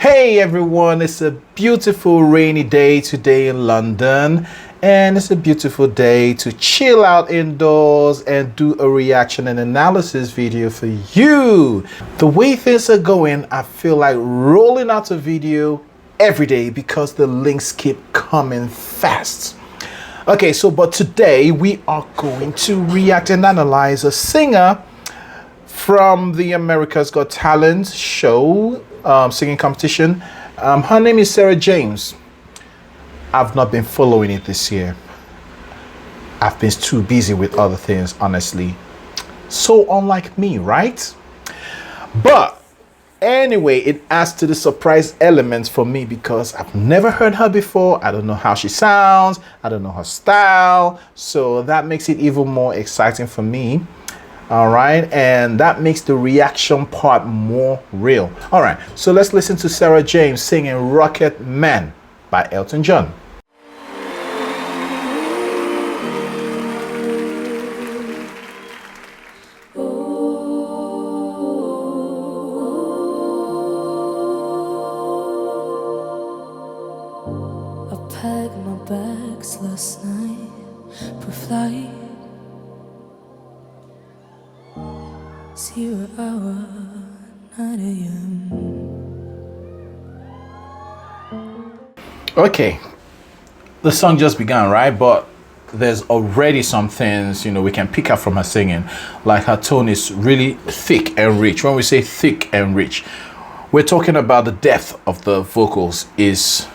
Hey everyone, it's a beautiful rainy day today in London, and it's a beautiful day to chill out indoors and do a reaction and analysis video for you. The way things are going, I feel like rolling out a video every day because the links keep coming fast. Okay, but today we are going to react and analyze a singer from the America's Got Talent show, singing competition. Her name is Sara James. I've not been following it this year. I've been too busy with other things, honestly. So unlike me, right? But anyway, it adds to the surprise elements for me because I've never heard her before. I don't know how she sounds. I don't know her style. So that makes it even more exciting for me. All right, and that makes the reaction part more real. All right, so let's listen to Sara James singing Rocket Man by Elton John. I packed my bags last night for flight. 0 hour, 9 a.m. Okay, the song just began, right? But there's already some things, we can pick up from her singing. Like her tone is really thick and rich. When we say thick and rich, we're talking about the depth of the vocals is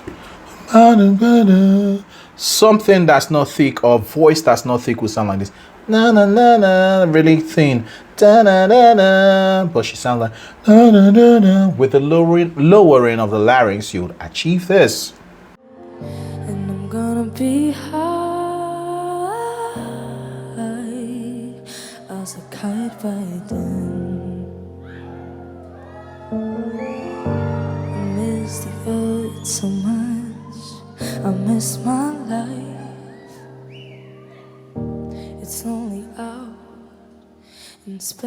something that's not thick, or voice that's not thick would sound like this. Na na na na, really thin. Da na na na, but she sounds like na na na na. With the lowering of the larynx, you would achieve this. And I'm gonna be high as a kite by then. I miss the earth so much. I miss my life. It's only out in space.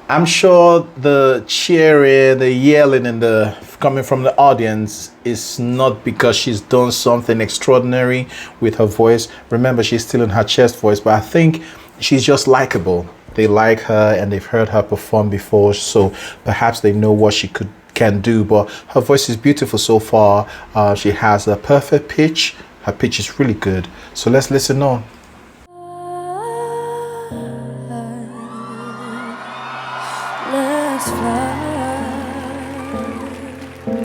I'm sure the cheering, the yelling, and the coming from the audience is not because she's done something extraordinary with her voice. Remember, she's still in her chest voice, but I think she's just likable. They like her and they've heard her perform before, so perhaps they know what she can do. But her voice is beautiful so far. She has a perfect pitch. Her pitch is really good. So let's listen on. Let's fly, and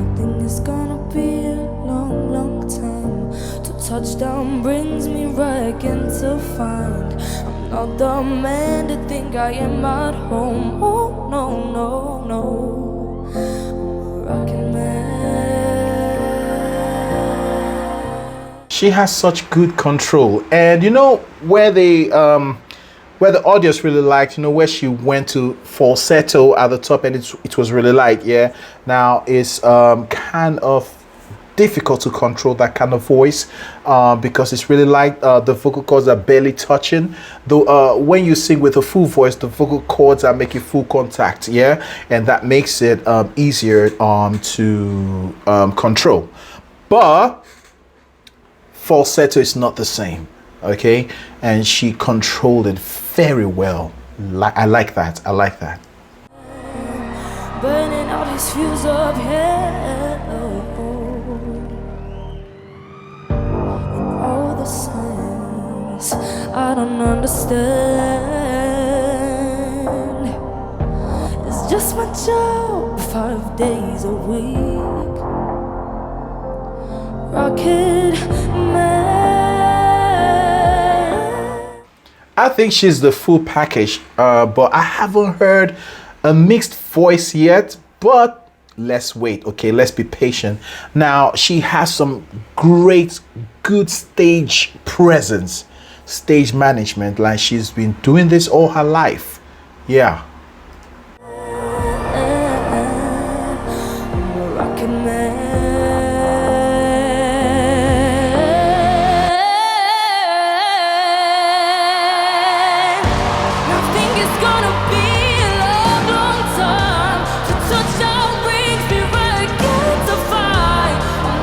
I think it's gonna be a long, long time till touchdown brings me right again to find I'm not the man to think I am at home. Oh no, no, no, I'm a rockin' man. She has such good control, and where the audience really liked, where she went to falsetto at the top, and it was really light. Yeah, now it's kind of difficult to control that kind of voice because it's really light. The vocal cords are barely touching. Though when you sing with a full voice, the vocal cords are making full contact. Yeah, and that makes it easier to control. But falsetto is not the same. Okay, and she controlled it very well. I like that. Burning all these fuse up here, and all the signs I don't understand. It's just my job, 5 days a week. Rocket Man. I think she's the full package, but I haven't heard a mixed voice yet. But let's wait, okay? Let's be patient. Now, she has some good stage presence, stage management. Like she's been doing this all her life. Yeah. Nothing it's gonna be a long, long time to touchdown brings me right again to find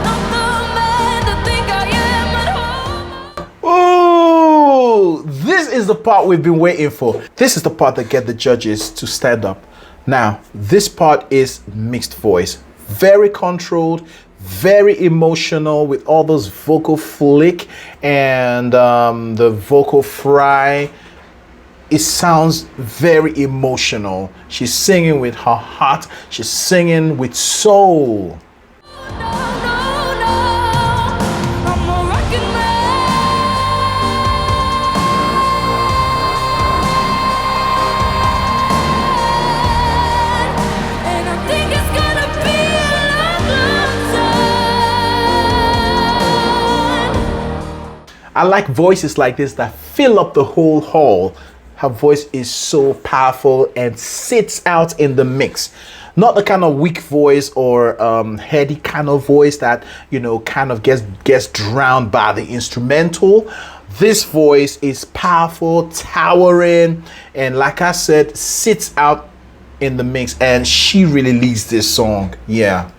I'm not the man to think I am at home. Oh, this is the part we've been waiting for. This is the part that get the judges to stand up. Now, this part is mixed voice, very controlled, very emotional with all those vocal flick and the vocal fry. It sounds very emotional. She's singing with her heart. She's singing with soul. I like voices like this that fill up the whole hall. Her voice is so powerful and sits out in the mix. Not the kind of weak voice or heady kind of voice that, you know, kind of gets drowned by the instrumental. This voice is powerful, towering, and like I said, sits out in the mix, and she really leads this song. Yeah.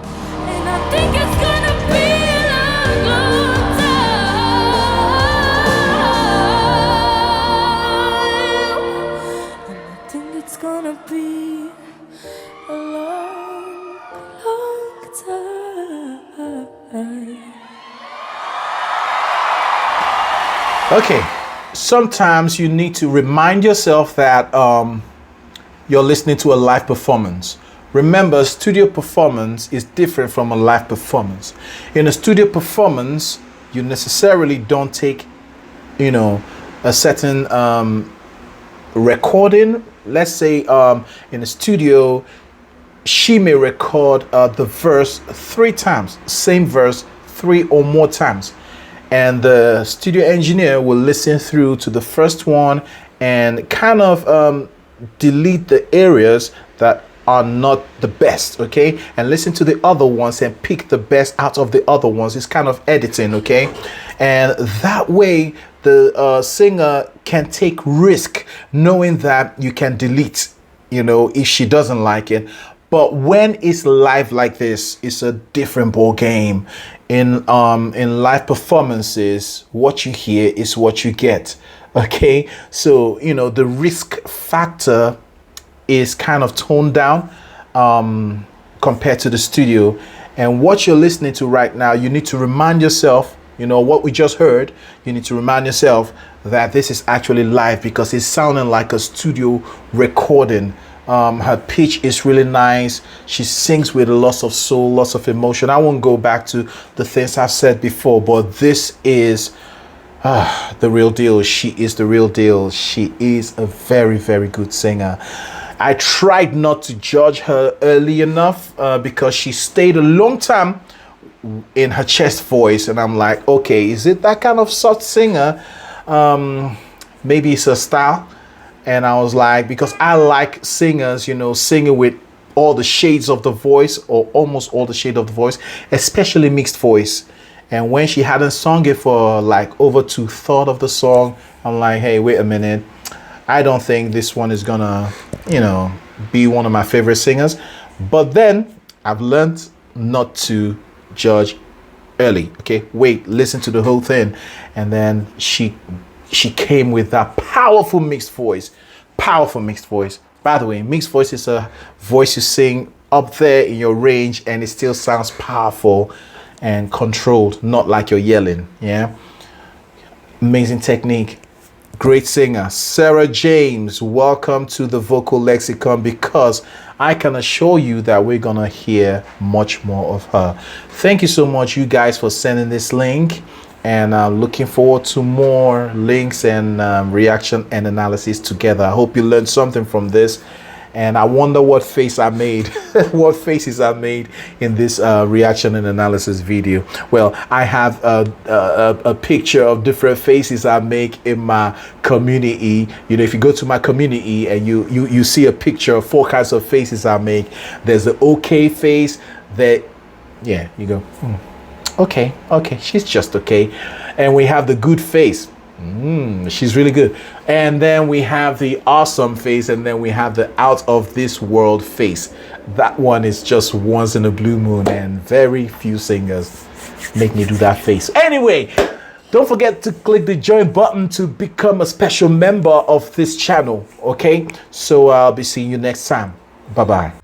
And I think it's gonna be a long, long time. And I think it's gonna be a long, long time. Okay, sometimes you need to remind yourself that you're listening to a live performance. Remember, studio performance is different from a live performance. In a studio performance, you necessarily don't take, you know, a certain recording. Let's say in a studio, she may record the verse 3 times, same verse 3 or more times. And the studio engineer will listen through to the first one and kind of delete the areas that are not the best, okay, and listen to the other ones and pick the best out of the other ones. It's kind of editing, okay, and that way the singer can take risk knowing that you can delete, you know, if she doesn't like it. But when it's live like this, it's a different ball game. In live performances, what you hear is what you get. Okay, so you know the risk factor is kind of toned down compared to the studio. And what you're listening to right now, you need to remind yourself, you know, what we just heard. You need to remind yourself that this is actually live because it's sounding like a studio recording. Her pitch is really nice. She sings with lots of soul, lots of emotion. I won't go back to the things I've said before, but this is the real deal. She is the real deal. She is a very, very good singer. I tried not to judge her early enough because she stayed a long time in her chest voice, and I'm like, okay, is it that kind of soft singer? Maybe it's her style. And I was like, because I like singers, you know, singing with all the shades of the voice or almost all the shade of the voice, especially mixed voice. And when she hadn't sung it for like over 2/3 of the song, I'm like, hey, wait a minute. I don't think this one is gonna, you know, be one of my favorite singers. But then I've learned not to judge early. Okay, wait, listen to the whole thing. And then she came with that powerful mixed voice. Powerful mixed voice. By the way, mixed voice is a voice you sing up there in your range and it still sounds powerful and controlled, not like you're yelling. Yeah. Amazing technique. Great singer. Sara James, welcome to the Vocal Lexicon, because I can assure you that we're gonna hear much more of her. Thank you so much, you guys, for sending this link. And looking forward to more links and reaction and analysis together. I hope you learned something from this. And I wonder what face I made, what faces I made in this reaction and analysis video. Well, I have a picture of different faces I make in my community. You know, if you go to my community and you see a picture of 4 kinds of faces I make. There's the okay face that, yeah, you go, okay, she's just okay. And we have the good face. She's really good. And then we have the awesome face, and then we have the out of this world face. That one is just once in a blue moon, and very few singers make me do that face. Anyway, don't forget to click the join button to become a special member of this channel. Okay, so I'll be seeing you next time. Bye bye.